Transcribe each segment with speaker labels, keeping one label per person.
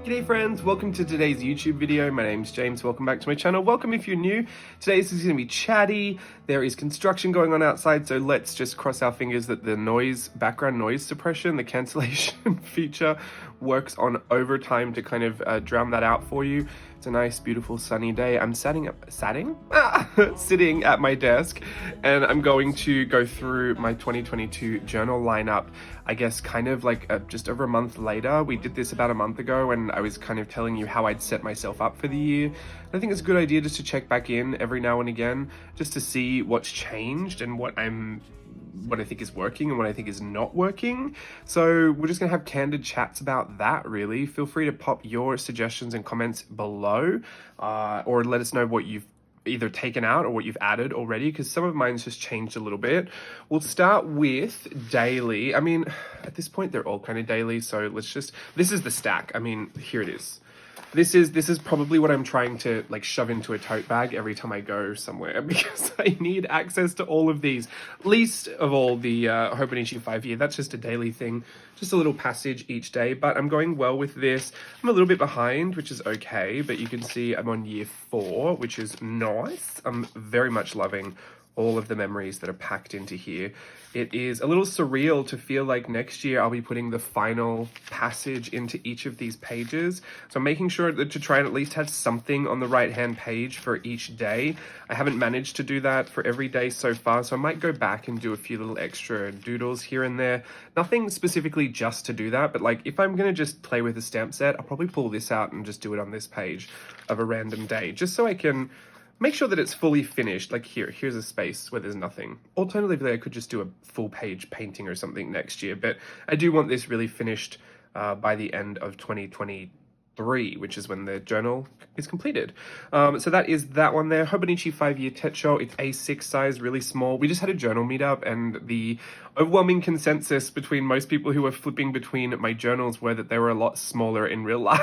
Speaker 1: G'day friends, welcome to today's YouTube video. My name's James, welcome back to my channel. Welcome if you're new. Today's is going to be chatty. There is construction going on outside, so let's just cross our fingers that the background noise suppression, the cancellation feature works on overtime to kind of drown that out for you. It's a nice, beautiful, sunny day. I'm sitting at my desk, and I'm going to go through my 2022 journal lineup. I guess kind of like just over a month later. We did this about a month ago, and I was kind of telling you how I'd set myself up for the year. I think it's a good idea just to check back in every now and again, just to see what's changed and what I think is working and what I think is not working. So we're just gonna have candid chats about that, really. Feel free to pop your suggestions and comments below, or let us know what you've either taken out or what you've added already, because some of mine's just changed a little bit. We'll start with daily. I mean, at this point they're all kind of daily, so this is the stack. I mean, here it is. This is probably what I'm trying to like shove into a tote bag every time I go somewhere, because I need access to all of these. Least of all the Hobonichi 5-year. That's just a daily thing, just a little passage each day, but I'm going well with this. I'm a little bit behind, which is okay, but you can see I'm on year 4, which is nice. I'm very much loving all of the memories that are packed into here. It is a little surreal to feel like next year I'll be putting the final passage into each of these pages. So I'm making sure that to try and at least have something on the right-hand page for each day. I haven't managed to do that for every day so far, so I might go back and do a few little extra doodles here and there. Nothing specifically just to do that, but like if I'm gonna just play with a stamp set, I'll probably pull this out and just do it on this page of a random day, just so I can make sure that it's fully finished. Like here's a space where there's nothing. Alternatively, I could just do a full page painting or something next year, but I do want this really finished by the end of 2023, which is when the journal is completed. So that is that one there. Hobonichi 5-year Techo. It's A6 size, really small. We just had a journal meetup, and the overwhelming consensus between most people who were flipping between my journals were that they were a lot smaller in real life.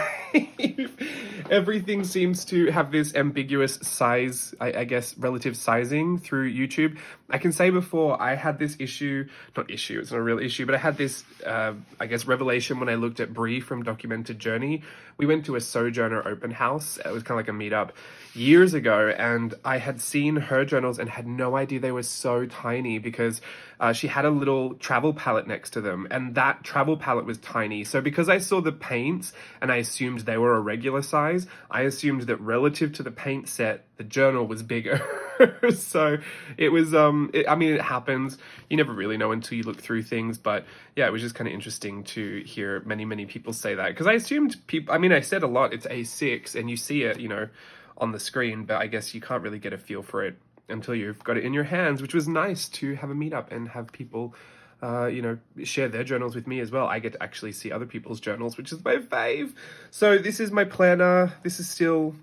Speaker 1: Everything seems to have this ambiguous size, I guess, relative sizing through YouTube. I can say before, I had this issue, it's not a real issue, but I had this, I guess, revelation when I looked at Brie from Documented Journey. We went to a Sojourner open house. It was kind of like a meetup years ago, and I had seen her journals and had no idea they were so tiny, because she had a little travel palette next to them, and that travel palette was tiny. So because I saw the paints and I assumed they were a regular size, I assumed that relative to the paint set, the journal was bigger. So it was, I mean, it happens. You never really know until you look through things, but yeah, it was just kind of interesting to hear many people say that, because I assumed people, I mean, I said a lot, it's A6, and you see it, you know, on the screen, but I guess you can't really get a feel for it until you've got it in your hands, which was nice to have a meetup and have people, you know, share their journals with me as well. I get to actually see other people's journals, which is my fave. So this is my planner. This is still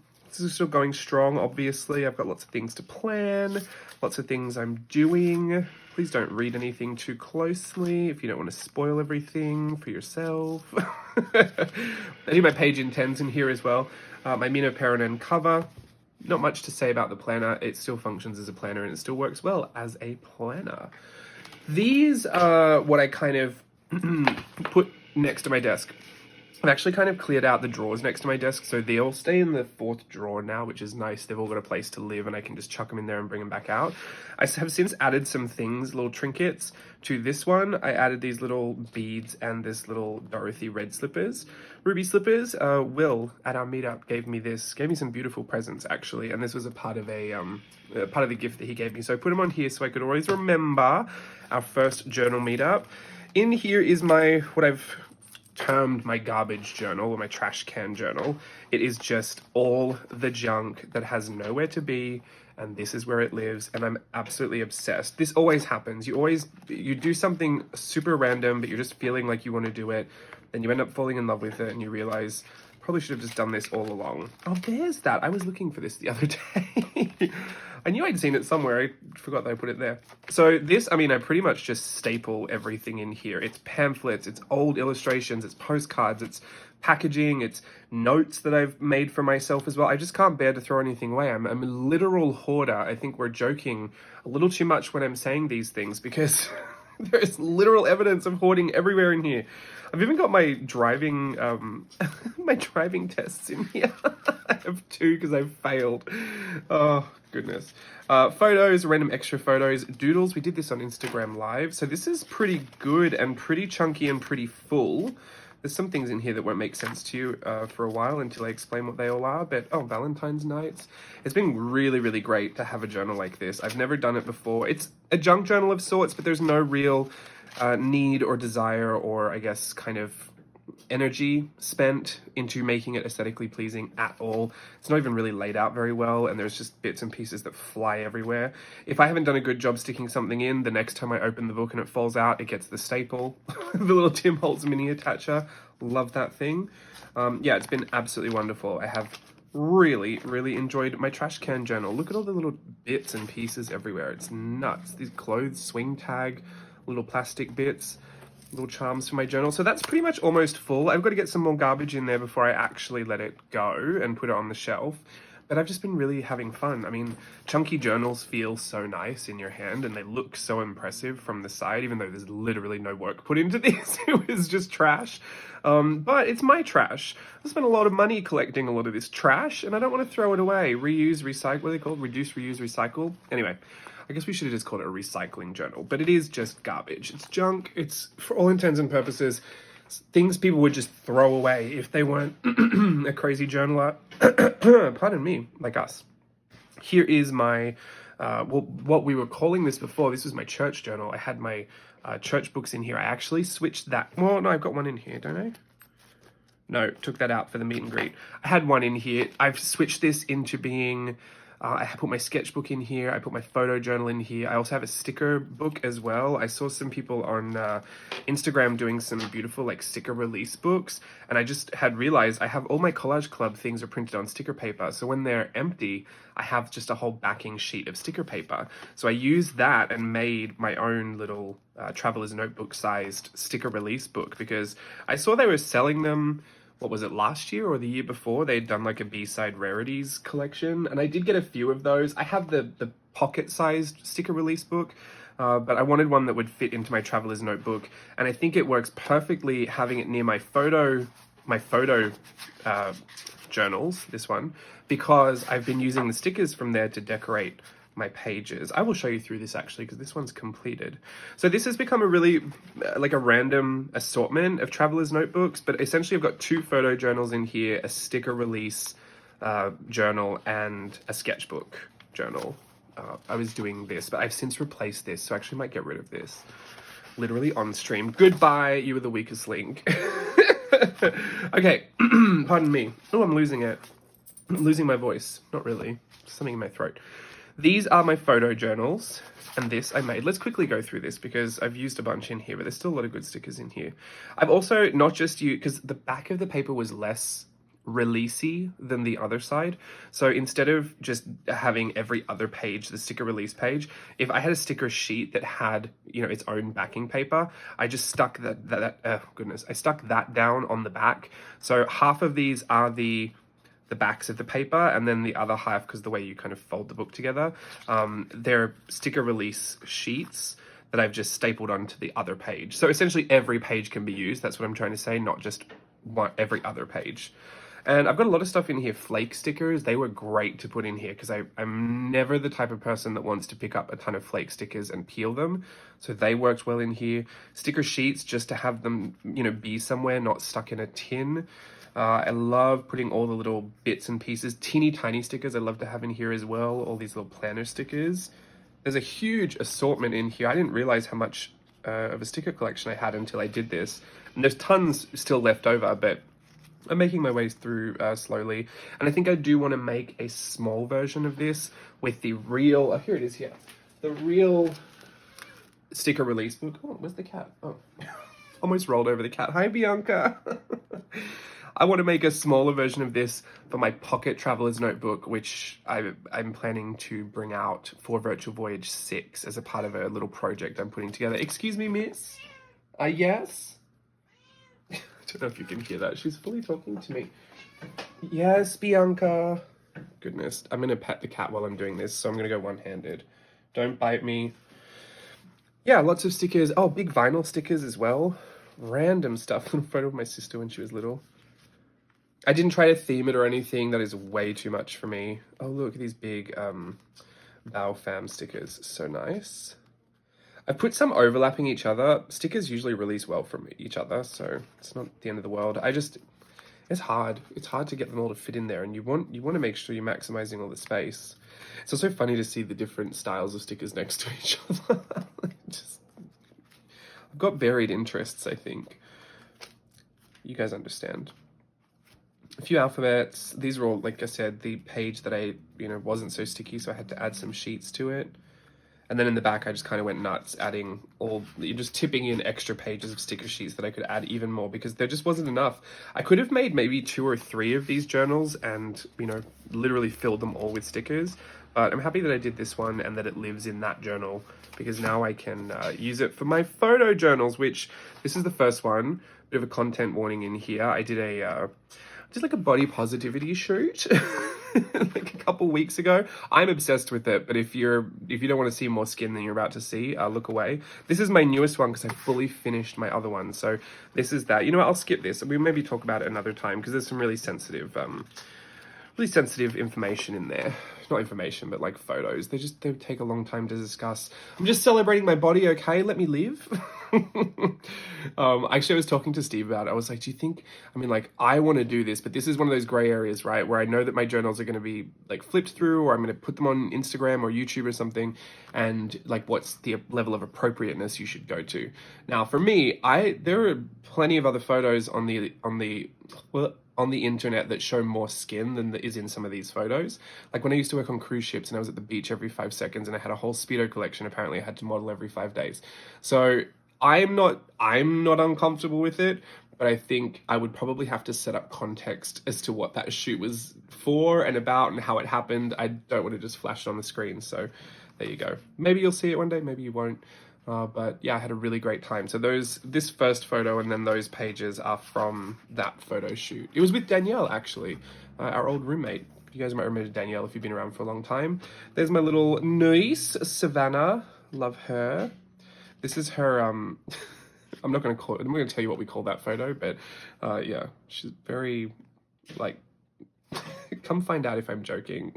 Speaker 1: going strong, obviously. I've got lots of things to plan, lots of things I'm doing. Please don't read anything too closely if you don't want to spoil everything for yourself. I do my page intents in here as well. My Mino Peronen cover. Not much to say about the planner. It still functions as a planner, and it still works well as a planner. These are what I kind of put next to my desk. I've actually kind of cleared out the drawers next to my desk, so they all stay in the 4th drawer now, which is nice. They've all got a place to live, and I can just chuck them in there and bring them back out. I have since added some things, little trinkets, to this one. I added these little beads and this little Dorothy red slippers, ruby slippers. Will, at our meetup, gave me some beautiful presents, actually, and this was a part of the gift that he gave me. So I put them on here so I could always remember our first journal meetup. In here is what I've termed my garbage journal, or my trash can journal. It is just all the junk that has nowhere to be, and this is where it lives, and I'm absolutely obsessed. This always happens. You do something super random, but you're just feeling like you want to do it, and you end up falling in love with it, and you realize, probably should have just done this all along. Oh, there's that. I was looking for this the other day. I knew I'd seen it somewhere. I forgot that I put it there. So this, I mean, I pretty much just staple everything in here. It's pamphlets, it's old illustrations, it's postcards, it's packaging, it's notes that I've made for myself as well. I just can't bear to throw anything away. I'm a literal hoarder. I think we're joking a little too much when I'm saying these things, because There's literal evidence of hoarding everywhere in here. I've even got my driving, my driving tests in here. I have 2 because I've failed. Oh, goodness. Photos, random extra photos, doodles. We did this on Instagram Live. So this is pretty good and pretty chunky and pretty full. There's some things in here that won't make sense to you for a while until I explain what they all are. But, oh, Valentine's nights. It's been really, really great to have a journal like this. I've never done it before. It's a junk journal of sorts, but there's no real need or desire or, I guess, kind of energy spent into making it aesthetically pleasing at all. It's not even really laid out very well, and there's just bits and pieces that fly everywhere. If I haven't done a good job sticking something in, the next time I open the book and it falls out, it gets the staple. The little Tim Holtz mini attacher. Love that thing. Yeah, it's been absolutely wonderful. I have really, really enjoyed my trash can journal. Look at all the little bits and pieces everywhere. It's nuts. These clothes, swing tag, little plastic bits, little charms for my journal. So that's pretty much almost full. I've got to get some more garbage in there before I actually let it go and put it on the shelf. But I've just been really having fun. I mean, chunky journals feel so nice in your hand and they look so impressive from the side, even though there's literally no work put into this. It was just trash. But it's my trash. I spent a lot of money collecting a lot of this trash and I don't want to throw it away. Reuse, recycle, what are they called? Reduce, reuse, recycle. Anyway, I guess we should have just called it a recycling journal, but it is just garbage. It's junk. It's, for all intents and purposes, things people would just throw away if they weren't a crazy journaler. Pardon me, like us. Here is my, what we were calling this before. This was my church journal. I had my church books in here. I actually switched that. Well, no, I've got one in here, don't I? No, took that out for the meet and greet. I had one in here. I've switched this into being... I put my sketchbook in here. I put my photo journal in here. I also have a sticker book as well. I saw some people on Instagram doing some beautiful like sticker release books. And I just had realized I have all my Collage Club things are printed on sticker paper. So when they're empty, I have just a whole backing sheet of sticker paper. So I used that and made my own little traveler's notebook sized sticker release book because I saw they were selling them. What was it, last year or the year before? They'd done like a B-side rarities collection, and I did get a few of those. I have the pocket-sized sticker release book, but I wanted one that would fit into my traveler's notebook, and I think it works perfectly having it near my photo journals, this one, because I've been using the stickers from there to decorate my pages. I will show you through this actually because this one's completed. So this has become a really like a random assortment of traveler's notebooks, but essentially I've got 2 photo journals in here, a sticker release journal and a sketchbook journal. I was doing this, but I've since replaced this, so I actually might get rid of this. Literally on stream. Goodbye, you were the weakest link. Okay, pardon me. Oh, I'm losing it. I'm losing my voice. Not really. Something in my throat. These are my photo journals, and this I made. Let's quickly go through this because I've used a bunch in here, but there's still a lot of good stickers in here. I've also not just used, because the back of the paper was less releasey than the other side. So instead of just having every other page, the sticker release page, if I had a sticker sheet that had, you know, its own backing paper, I just stuck I stuck that down on the back. So half of these are the backs of the paper, and then the other half, because the way you kind of fold the book together, they're sticker release sheets that I've just stapled onto the other page. So essentially every page can be used. That's what I'm trying to say, not just every other page. And I've got a lot of stuff in here. Flake stickers, they were great to put in here because I'm never the type of person that wants to pick up a ton of flake stickers and peel them. So they worked well in here. Sticker sheets, just to have them, you know, be somewhere, not stuck in a tin. I love putting all the little bits and pieces, teeny tiny stickers I love to have in here as well, all these little planner stickers. There's a huge assortment in here. I didn't realize how much of a sticker collection I had until I did this. And there's tons still left over, but I'm making my ways through slowly. And I think I do want to make a small version of this with the real, oh, here it is here. The real sticker release book. Oh, where's the cat? Oh, almost rolled over the cat. Hi, Bianca. I want to make a smaller version of this for my pocket traveler's notebook, which I'm planning to bring out for Virtual Voyage 6 as a part of a little project I'm putting together. Excuse me, miss? Yes? I don't know if you can hear that. She's fully talking to me. Yes, Bianca. Goodness. I'm going to pet the cat while I'm doing this, so I'm going to go one-handed. Don't bite me. Yeah, lots of stickers. Oh, big vinyl stickers as well. Random stuff. A photo of my sister when she was little. I didn't try to theme it or anything. That is way too much for me. Oh, look at these big Bow Fam stickers. So nice. I've put some overlapping each other. Stickers usually release well from each other, so it's not the end of the world. It's hard. It's hard to get them all to fit in there, and you want to make sure you're maximizing all the space. It's also funny to see the different styles of stickers next to each other. I've got varied interests, I think. You guys understand. A few alphabets. These are all, like I said, the page that I, wasn't so sticky, so I had to add some sheets to it. And then in the back, I just kind of went nuts, just tipping in extra pages of sticker sheets that I could add even more because there just wasn't enough. I could have made maybe 2 or 3 of these journals and, literally filled them all with stickers. But I'm happy that I did this one and that it lives in that journal because now I can use it for my photo journals, which this is the first one. Bit of a content warning in here. I did like a body positivity shoot like a couple weeks ago. I'm obsessed with it, but if you don't want to see more skin than you're about to see, look away. This is my newest one because I fully finished my other one. So this is that. You know what? I'll skip this. We'll maybe talk about it another time because there's some really sensitive information in there. Not information, but like photos. They take a long time to discuss. I'm just celebrating my body, okay? Let me live. Actually, I was talking to Steve about it. I was like, do you think, I want to do this, but this is one of those gray areas, right? Where I know that my journals are going to be like flipped through, or I'm going to put them on Instagram or YouTube or something. And like, what's the level of appropriateness you should go to? Now, for me, there are plenty of other photos on the internet that show more skin than is in some of these photos. Like when I used to work on cruise ships and I was at the beach every 5 seconds and I had a whole Speedo collection, apparently I had to model every 5 days. So I'm not uncomfortable with it, but I think I would probably have to set up context as to what that shoot was for and about and how it happened. I don't want to just flash it on the screen. So there you go. Maybe you'll see it one day, maybe you won't. But yeah, I had a really great time. So this first photo and then those pages are from that photo shoot. It was with Danielle, actually, our old roommate. You guys might remember Danielle if you've been around for a long time. There's my little niece, Savannah. Love her. This is her, I'm not going to tell you what we call that photo, but yeah, she's very, come find out if I'm joking.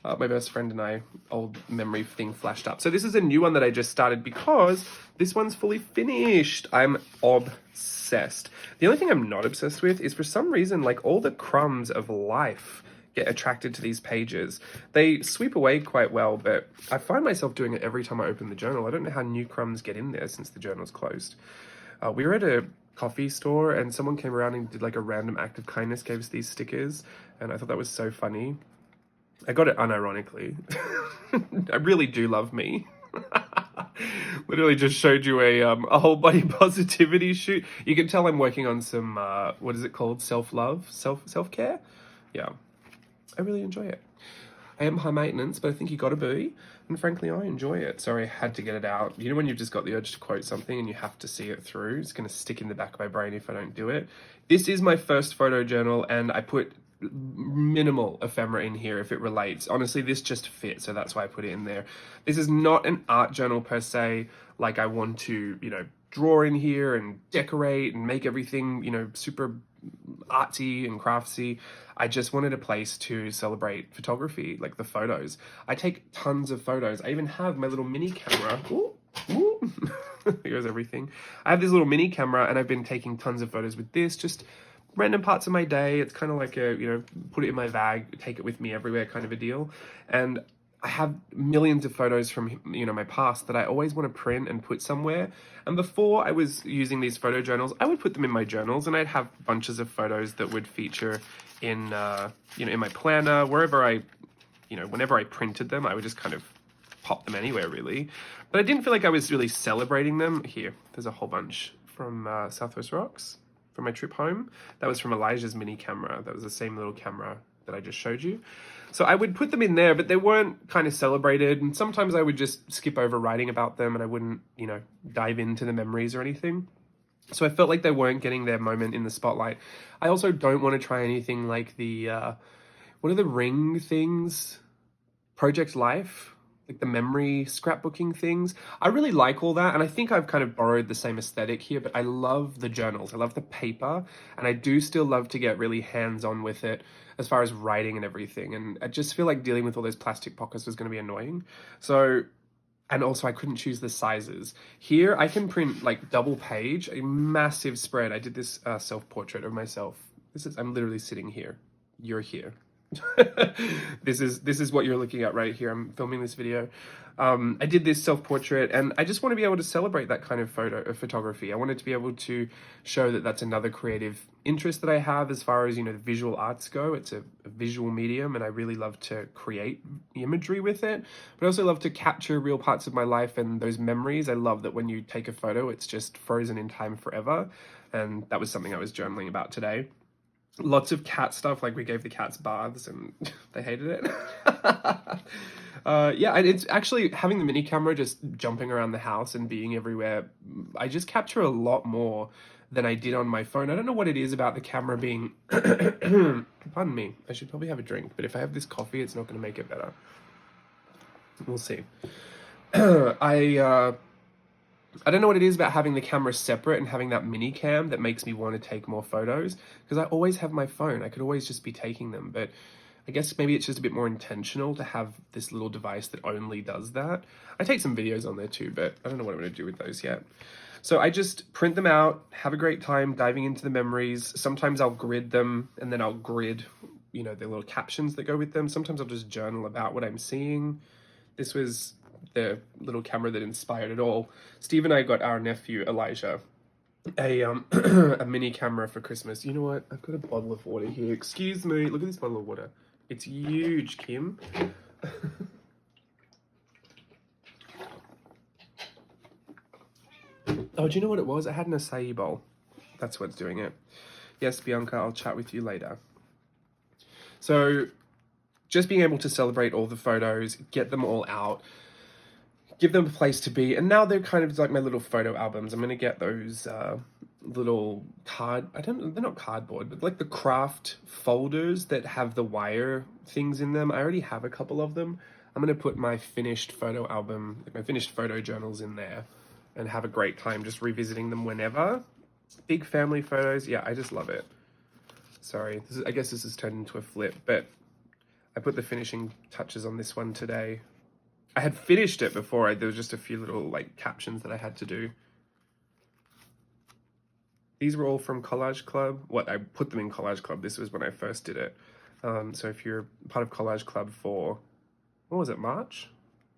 Speaker 1: My best friend and I, old memory thing flashed up. So this is a new one that I just started because this one's fully finished. I'm obsessed. The only thing I'm not obsessed with is for some reason, like all the crumbs of life get attracted to these pages. They sweep away quite well, but I find myself doing it every time I open the journal. I don't know how new crumbs get in there since the journal's closed. We were at a coffee store and someone came around and did like a random act of kindness, gave us these stickers, and I thought that was so funny. I got it unironically. I really do love me. Literally just showed you a whole body positivity shoot. You can tell I'm working on some, what is it called? Self-love? Self-care? Yeah. I really enjoy it. I am high maintenance, but I think you gotta be. And frankly, I enjoy it. Sorry, I had to get it out. You know when you've just got the urge to quote something and you have to see it through? It's gonna stick in the back of my brain if I don't do it. This is my first photo journal and I put minimal ephemera in here if it relates. Honestly, this just fits, so that's why I put it in there. This is not an art journal per se, like I want to, draw in here and decorate and make everything, super artsy and craftsy. I just wanted a place to celebrate photography, like the photos. I take tons of photos. I even have my little mini camera. Ooh. There goes everything. I have this little mini camera and I've been taking tons of photos with this, just random parts of my day. It's kind of like a, put it in my bag, take it with me everywhere kind of a deal. And I have millions of photos from, my past that I always want to print and put somewhere. And before I was using these photo journals, I would put them in my journals and I'd have bunches of photos that would feature in, in my planner, wherever whenever I printed them, I would just kind of pop them anywhere really. But I didn't feel like I was really celebrating them. Here, there's a whole bunch from Southwest Rocks. From my trip home. That was from Elijah's mini camera. That was the same little camera that I just showed you. So I would put them in there, but they weren't kind of celebrated. And sometimes I would just skip over writing about them and I wouldn't, dive into the memories or anything. So I felt like they weren't getting their moment in the spotlight. I also don't want to try anything like the, what are the ring things? Project Life. like the memory scrapbooking things. I really like all that, and I think I've kind of borrowed the same aesthetic here, but I love the journals. I love the paper, and I do still love to get really hands-on with it as far as writing and everything. And I just feel like dealing with all those plastic pockets was going to be annoying. So, and also I couldn't choose the sizes. Here I can print like double page, a massive spread. I did this self-portrait of myself. I'm literally sitting here. You're here. This is what you're looking at right here. I'm filming this video. I did this self-portrait, and I just want to be able to celebrate that kind of photography. I wanted to be able to show that that's another creative interest that I have as far as, you know, visual arts go. It's a visual medium, and I really love to create imagery with it, but I also love to capture real parts of my life and those memories. I love that when you take a photo, it's just frozen in time forever, and that was something I was journaling about today. Lots of cat stuff, like we gave the cats baths and they hated it. Yeah, and it's actually having the mini camera just jumping around the house and being everywhere. I just capture a lot more than I did on my phone. I don't know what it is about the camera being, pardon me, I should probably have a drink, but if I have this coffee, it's not going to make it better. We'll see. I don't know what it is about having the camera separate and having that mini cam that makes me want to take more photos, because I always have my phone. I could always just be taking them, but I guess maybe it's just a bit more intentional to have this little device that only does that. I take some videos on there too, but I don't know what I'm going to do with those yet. So I just print them out, have a great time diving into the memories. Sometimes I'll grid them, and then I'll grid, you know, the little captions that go with them. Sometimes I'll just journal about what I'm seeing. This was the little camera that inspired it all. Steve and I got our nephew Elijah a a mini camera for Christmas. You know what? I've got a bottle of water here. Excuse me. Look at this bottle of water. It's huge, Kim. Oh, do you know what it was? I had an acai bowl. That's what's doing it. Yes, Bianca, I'll chat with you later. So just being able to celebrate all the photos, get them all out, give them a place to be. And now they're kind of like my little photo albums. I'm going to get those little they're not cardboard, but like the craft folders that have the wire things in them. I already have a couple of them. I'm going to put my finished photo album, like my finished photo journals in there, and have a great time just revisiting them whenever. Big family photos. Yeah, I just love it. Sorry, I guess this has turned into a flip, but I put the finishing touches on this one today. I had finished it before. There was just a few little like captions that I had to do. These were all from Collage Club. I put them in Collage Club. This was when I first did it. So if you're part of Collage Club for, what was it, March?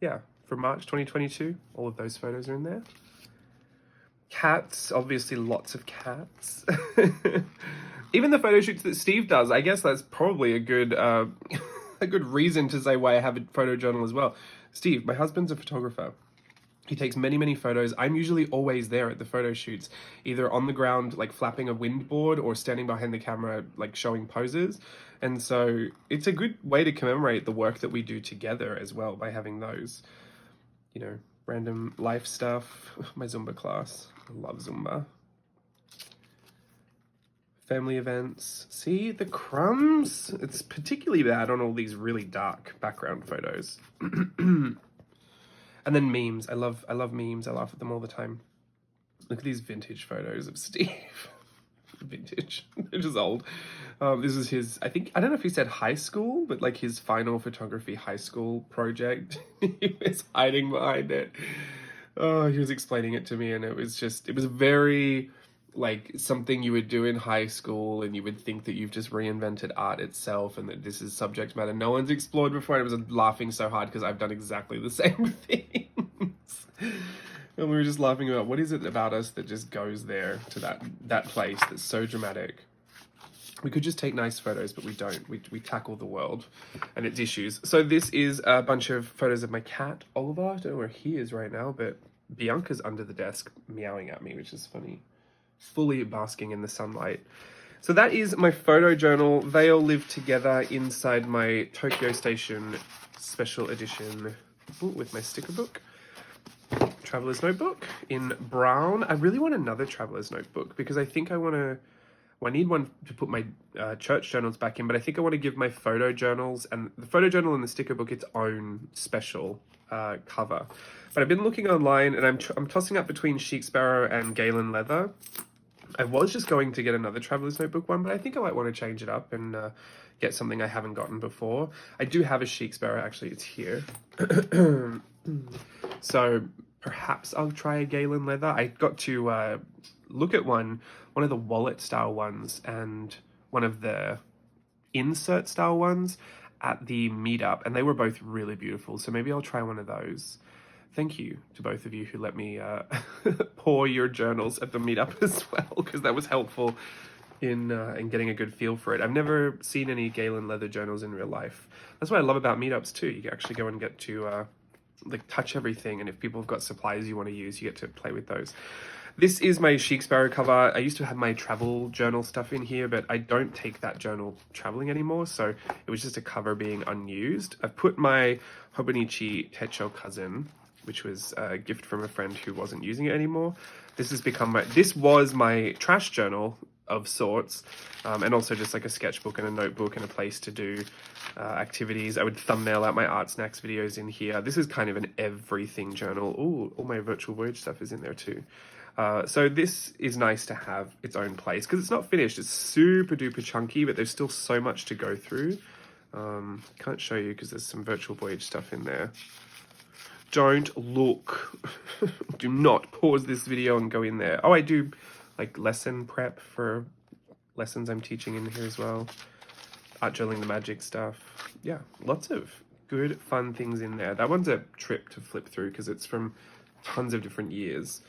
Speaker 1: Yeah, for March 2022. All of those photos are in there. Cats, obviously lots of cats. Even the photo shoots that Steve does, I guess that's probably a good a good reason to say why I have a photo journal as well. Steve, my husband's a photographer. He takes many, many photos. I'm usually always there at the photo shoots, either on the ground, like flapping a windboard, or standing behind the camera, like showing poses. And so it's a good way to commemorate the work that we do together as well by having those, you know, random life stuff. My Zumba class. I love Zumba. Family events. See the crumbs? It's particularly bad on all these really dark background photos. And then memes. I love memes. I laugh at them all the time. Look at these vintage photos of Steve. Vintage. They're just old. This is his, I don't know if he said high school, but like his final photography high school project. He was hiding behind it. Oh, he was explaining it to me, and it was very like something you would do in high school, and you would think that you've just reinvented art itself, and that this is subject matter no one's explored before. And I was laughing so hard because I've done exactly the same things. And we were just laughing about what is it about us that just goes there to that place that's so dramatic. We could just take nice photos, but we don't. We tackle the world and its issues. So this is a bunch of photos of my cat, Oliver. I don't know where he is right now, but Bianca's under the desk meowing at me, which is funny. Fully basking in the sunlight. So that is my photo journal. They all live together inside my Tokyo Station special edition with my sticker book. Traveler's notebook in brown. I really want another traveler's notebook because I think I need one to put my church journals back in, but I think I want to give my photo journals and the photo journal and the sticker book its own special cover. But I've been looking online, and I'm tossing up between Sheik Sparrow and Galen Leather. I was just going to get another Traveler's Notebook one, but I think I might want to change it up and get something I haven't gotten before. I do have a Sheik Sparrow, actually, it's here. So perhaps I'll try a Galen Leather. I got to look at one of the wallet style ones and one of the insert style ones at the meetup, and they were both really beautiful. So maybe I'll try one of those. Thank you to both of you who let me pour your journals at the meetup as well, because that was helpful in getting a good feel for it. I've never seen any Galen Leather journals in real life. That's what I love about meetups too. You can actually go and get to like touch everything, and if people have got supplies you want to use, you get to play with those. This is my Sheik Sparrow cover. I used to have my travel journal stuff in here, but I don't take that journal traveling anymore, so it was just a cover being unused. I've put my Hobonichi Techo Cousin, which was a gift from a friend who wasn't using it anymore. This was my trash journal of sorts, and also just like a sketchbook and a notebook and a place to do activities. I would thumbnail out my art snacks videos in here. This is kind of an everything journal. Ooh, all my virtual voyage stuff is in there too. So this is nice to have its own place because it's not finished. It's super duper chunky, but there's still so much to go through. Can't show you because there's some virtual voyage stuff in there. Don't look. Do not pause this video and go in there. Oh, I do like lesson prep for lessons I'm teaching in here as well. Art journaling the magic stuff. Yeah, lots of good fun things in there. That one's a trip to flip through because it's from tons of different years.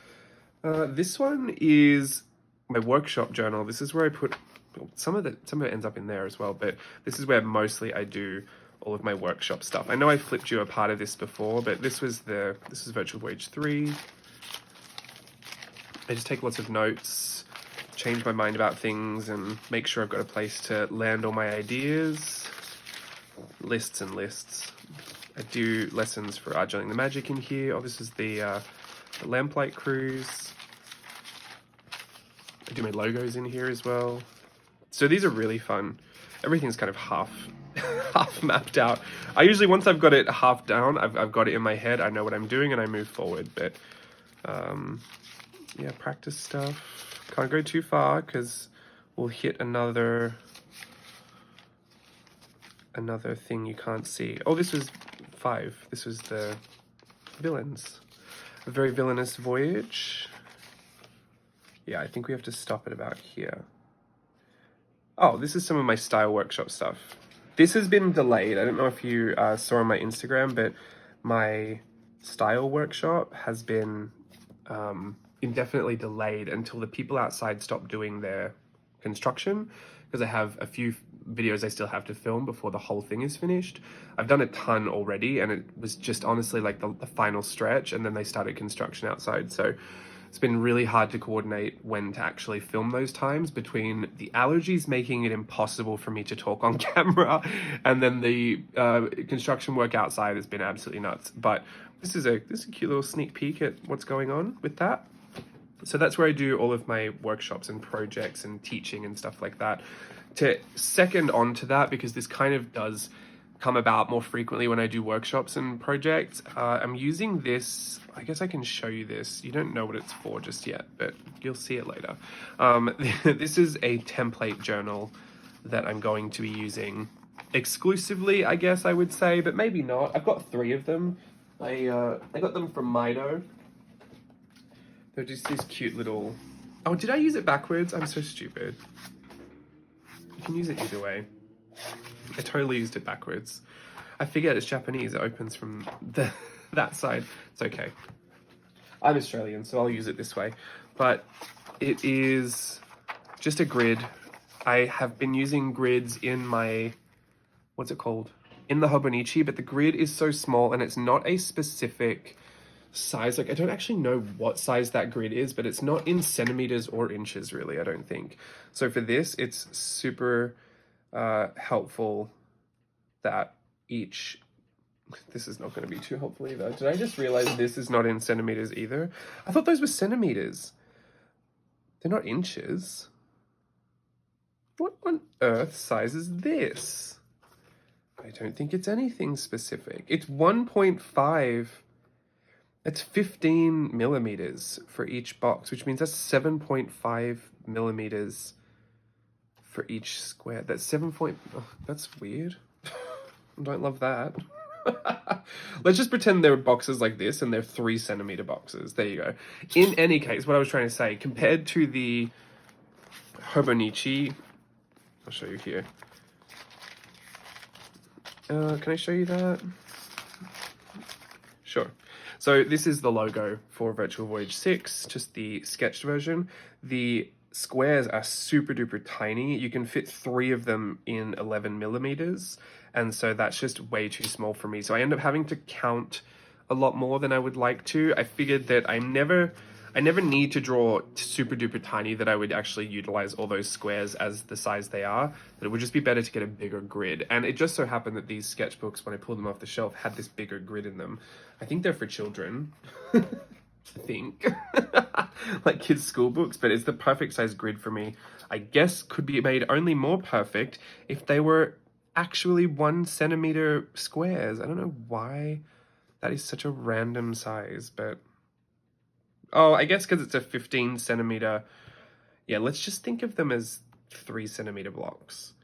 Speaker 1: This one is my workshop journal. This is where I put some of it ends up in there as well, but this is where mostly I do all of my workshop stuff. I know I flipped you a part of this before, but this is Virtual Voyage 3. I just take lots of notes, change my mind about things, and make sure I've got a place to land all my ideas. Lists and lists. I do lessons for Art Journaling the Magic in here. Oh, this is the Lamplight Cruise. I do my logos in here as well. So these are really fun. Everything's kind of half mapped out. I usually, once I've got it half down, I've got it in my head, I know what I'm doing and I move forward. But yeah, practice stuff. Can't go too far because we'll hit another thing you can't see. Oh, this was 5. This was the villains. A very villainous voyage. Yeah, I think we have to stop it about here. Oh, this is some of my style workshop stuff. This has been delayed. I don't know if you saw on my Instagram, but my style workshop has been indefinitely delayed until the people outside stop doing their construction, because I have a few videos I still have to film before the whole thing is finished. I've done a ton already, and it was just honestly like the final stretch, and then they started construction outside. So it's been really hard to coordinate when to actually film those times, between the allergies making it impossible for me to talk on camera and then the construction work outside has been absolutely nuts. But this is a cute little sneak peek at what's going on with that. So that's where I do all of my workshops and projects and teaching and stuff like that. To second on to that, because this kind of does come about more frequently when I do workshops and projects, I'm using this. I guess I can show you this. You don't know what it's for just yet, but you'll see it later. This is a template journal that I'm going to be using exclusively, I guess I would say, but maybe not. I've got 3 of them. I got them from Mido. They're just these cute little... Oh, did I use it backwards? I'm so stupid. You can use it either way. I totally used it backwards. I forget it's Japanese. It opens from that side. It's okay. I'm Australian, so I'll use it this way. But it is just a grid. I have been using grids in my... What's it called? In the Hobonichi, but the grid is so small and it's not a specific size. Like, I don't actually know what size that grid is, but it's not in centimeters or inches really, I don't think. So for this, it's super helpful that each... This is not going to be too helpful either. Did I just realize this is not in centimeters either? I thought those were centimeters. They're not inches. What on earth size is this? I don't think it's anything specific. It's 1.5. It's 15 millimeters for each box, which means that's 7.5 millimeters for each square. That's 7 point... Oh, that's weird. I don't love that. Let's just pretend they're boxes like this and they're 3 centimeter boxes. There you go. In any case, what I was trying to say, compared to the Hobonichi, I'll show you here. Can I show you that? Sure. So this is the logo for Virtual Voyage 6, just the sketched version. The squares are super duper tiny. You can fit 3 of them in 11 millimeters. And so that's just way too small for me. So I end up having to count a lot more than I would like to. I figured that I never need to draw super duper tiny, that I would actually utilize all those squares as the size they are, that it would just be better to get a bigger grid. And it just so happened that these sketchbooks, when I pulled them off the shelf, had this bigger grid in them. I think they're for children. I think. Like kids' school books, but it's the perfect size grid for me. I guess could be made only more perfect if they were actually 1 centimeter squares. I don't know why that is such a random size, but... Oh, I guess because it's a 15 centimeter. Yeah, let's just think of them as 3 centimeter blocks.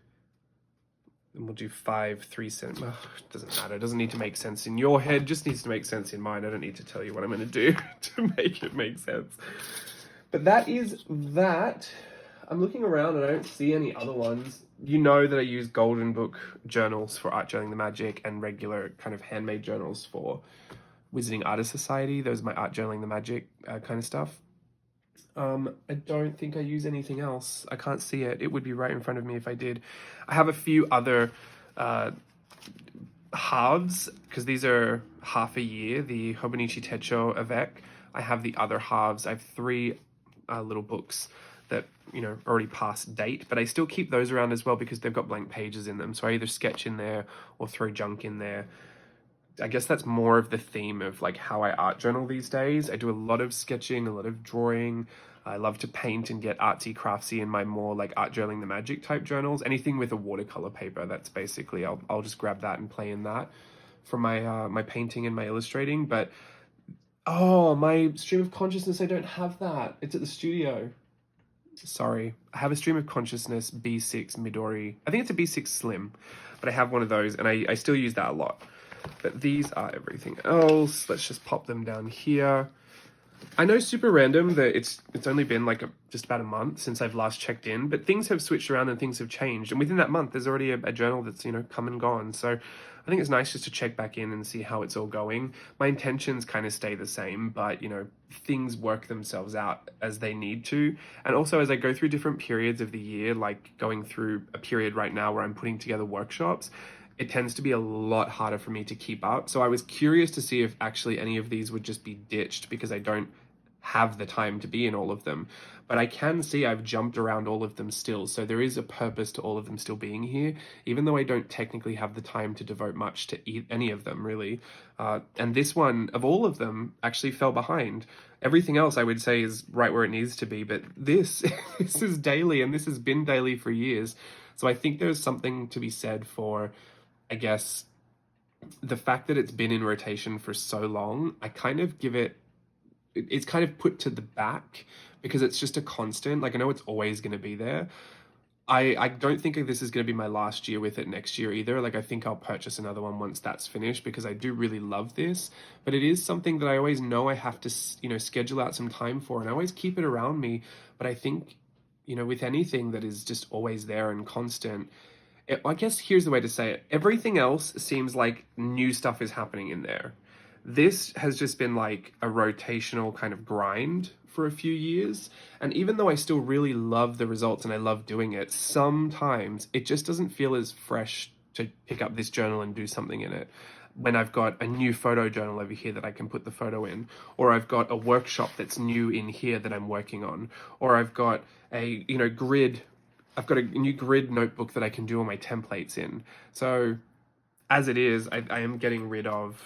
Speaker 1: And we'll do 5 3 centimeter. Oh, it doesn't matter. It doesn't need to make sense in your head. It just needs to make sense in mine. I don't need to tell you what I'm going to do to make it make sense. But that is that. I'm looking around and I don't see any other ones. You know that I use Golden Book journals for Art Journaling the Magic and regular kind of handmade journals for Wizarding Artist Society. Those are my Art Journaling the Magic kind of stuff. I don't think I use anything else. I can't see it. It would be right in front of me if I did. I have a few other halves, because these are half a year, the Hobonichi Techo Avec. I have the other halves. I have 3 little books that, you know, already past date, but I still keep those around as well because they've got blank pages in them. So I either sketch in there or throw junk in there. I guess that's more of the theme of like how I art journal these days. I do a lot of sketching, a lot of drawing. I love to paint and get artsy craftsy in my more like Art Journaling the Magic type journals. Anything with a watercolor paper, that's basically, I'll just grab that and play in that for my my painting and my illustrating. But oh, my stream of consciousness, I don't have that. It's at the studio. Sorry, I have a stream of consciousness B6 Midori. I think it's a B6 Slim, but I have one of those and I still use that a lot. But these are everything else. Let's just pop them down here. I know, super random, that it's only been like just about a month since I've last checked in, but things have switched around and things have changed. And within that month, there's already a journal that's, you know, come and gone. So I think it's nice just to check back in and see how it's all going. My intentions kind of stay the same, but, you know, things work themselves out as they need to. And also as I go through different periods of the year, like going through a period right now where I'm putting together workshops, it tends to be a lot harder for me to keep up. So I was curious to see if actually any of these would just be ditched because I don't have the time to be in all of them. But I can see I've jumped around all of them still. So there is a purpose to all of them still being here, even though I don't technically have the time to devote much to any of them, really. And this one, of all of them, actually fell behind. Everything else I would say is right where it needs to be. But this is daily, and this has been daily for years. So I think there's something to be said for, I guess, the fact that it's been in rotation for so long. I kind of give it's kind of put to the back because it's just a constant. Like, I know it's always going to be there. I don't think this is going to be my last year with it next year either. Like, I think I'll purchase another one once that's finished because I do really love this. But it is something that I always know I have to, you know, schedule out some time for, and I always keep it around me. But I think, you know, with anything that is just always there and constant, I guess here's the way to say it. Everything else seems like new stuff is happening in there. This has just been like a rotational kind of grind for a few years. And even though I still really love the results and I love doing it, sometimes it just doesn't feel as fresh to pick up this journal and do something in it. When I've got a new photo journal over here that I can put the photo in, or I've got a workshop that's new in here that I'm working on, or I've got a, you know, grid. I've got a new grid notebook that I can do all my templates in. So as it is, I am getting rid of,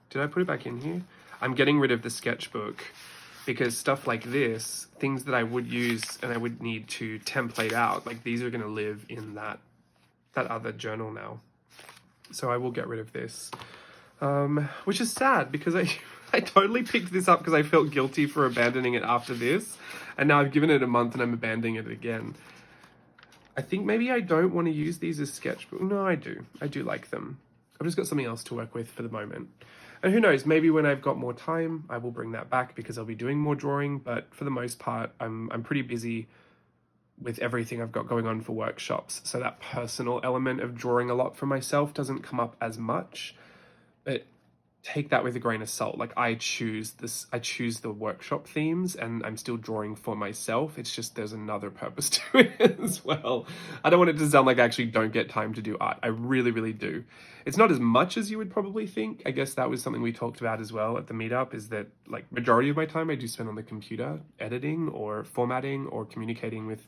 Speaker 1: did I put it back in here? I'm getting rid of the sketchbook because stuff like this, things that I would use and I would need to template out, like these are going to live in that other journal now. So I will get rid of this, which is sad because I totally picked this up because I felt guilty for abandoning it after this. And now I've given it a month and I'm abandoning it again. I think maybe I don't want to use these as sketchbook. No, I do. I do like them. I've just got something else to work with for the moment. And who knows, maybe when I've got more time, I will bring that back because I'll be doing more drawing. But for the most part, I'm pretty busy with everything I've got going on for workshops. So that personal element of drawing a lot for myself doesn't come up as much. But take that with a grain of salt. Like I choose the workshop themes and I'm still drawing for myself. It's just there's another purpose to it as well. I don't want it to sound like I actually don't get time to do art. I really, really do. It's not as much as you would probably think. I guess that was something we talked about as well at the meetup, is that like majority of my time I do spend on the computer editing or formatting or communicating with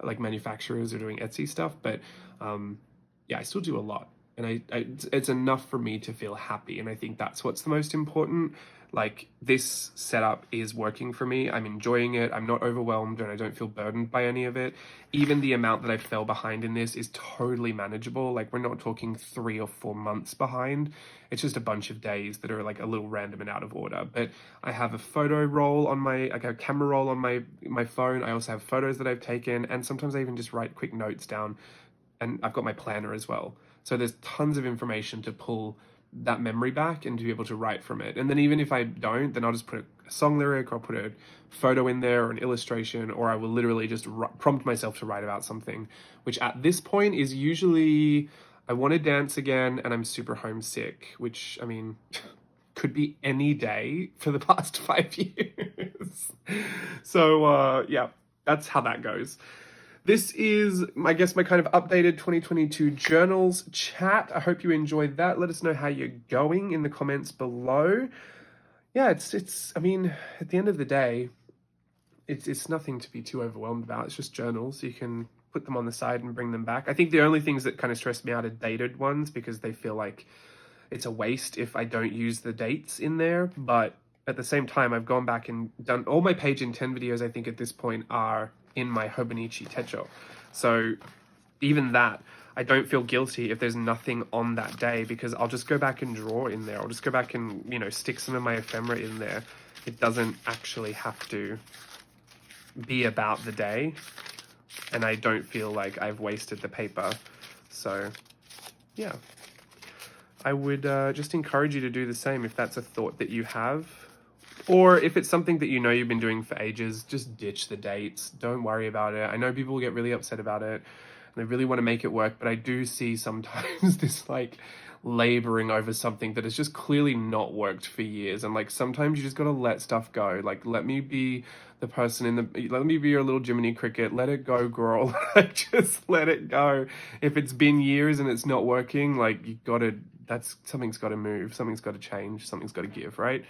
Speaker 1: like manufacturers or doing Etsy stuff. But yeah, I still do a lot. And it's enough for me to feel happy. And I think that's what's the most important. Like this setup is working for me. I'm enjoying it. I'm not overwhelmed and I don't feel burdened by any of it. Even the amount that I fell behind in this is totally manageable. Like we're not talking 3 or 4 months behind. It's just a bunch of days that are like a little random and out of order. But I have a photo roll on like a camera roll on my phone. I also have photos that I've taken. And sometimes I even just write quick notes down. And I've got my planner as well. So there's tons of information to pull that memory back and to be able to write from it. And then even if I don't, then I'll just put a song lyric or put a photo in there or an illustration, or I will literally just prompt myself to write about something, which at this point is usually I want to dance again and I'm super homesick, which I mean, could be any day for the past 5 years. So yeah, that's how that goes. This is, I guess, my kind of updated 2022 journals chat. I hope you enjoyed that. Let us know how you're going in the comments below. Yeah, I mean, at the end of the day, it's nothing to be too overwhelmed about. It's just journals. You can put them on the side and bring them back. I think the only things that kind of stress me out are dated ones because they feel like it's a waste if I don't use the dates in there. But at the same time, I've gone back and done all my page in 10 videos, I think at this point are in my Hobonichi Techo. So even that, I don't feel guilty if there's nothing on that day because I'll just go back and draw in there. I'll just go back and, you know, stick some of my ephemera in there. It doesn't actually have to be about the day. And I don't feel like I've wasted the paper. So yeah, I would just encourage you to do the same if that's a thought that you have. Or if it's something that you know you've been doing for ages, just ditch the dates. Don't worry about it. I know people will get really upset about it. And they really want to make it work. But I do see sometimes this like laboring over something that has just clearly not worked for years. And like sometimes you just got to let stuff go. Like let me be the person let me be your little Jiminy Cricket. Let it go, girl. Like just let it go. If it's been years and it's not working, like something's got to move. Something's got to change. Something's got to give, right?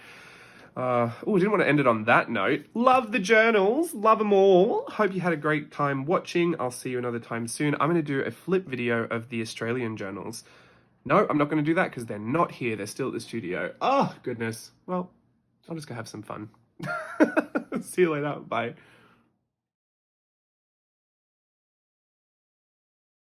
Speaker 1: I didn't want to end it on that note. Love the journals. Love them all. Hope you had a great time watching. I'll see you another time soon. I'm going to do a flip video of the Australian journals. No, I'm not going to do that because they're not here. They're still at the studio. Oh, goodness. Well, I'll just go have some fun. See you later. Bye.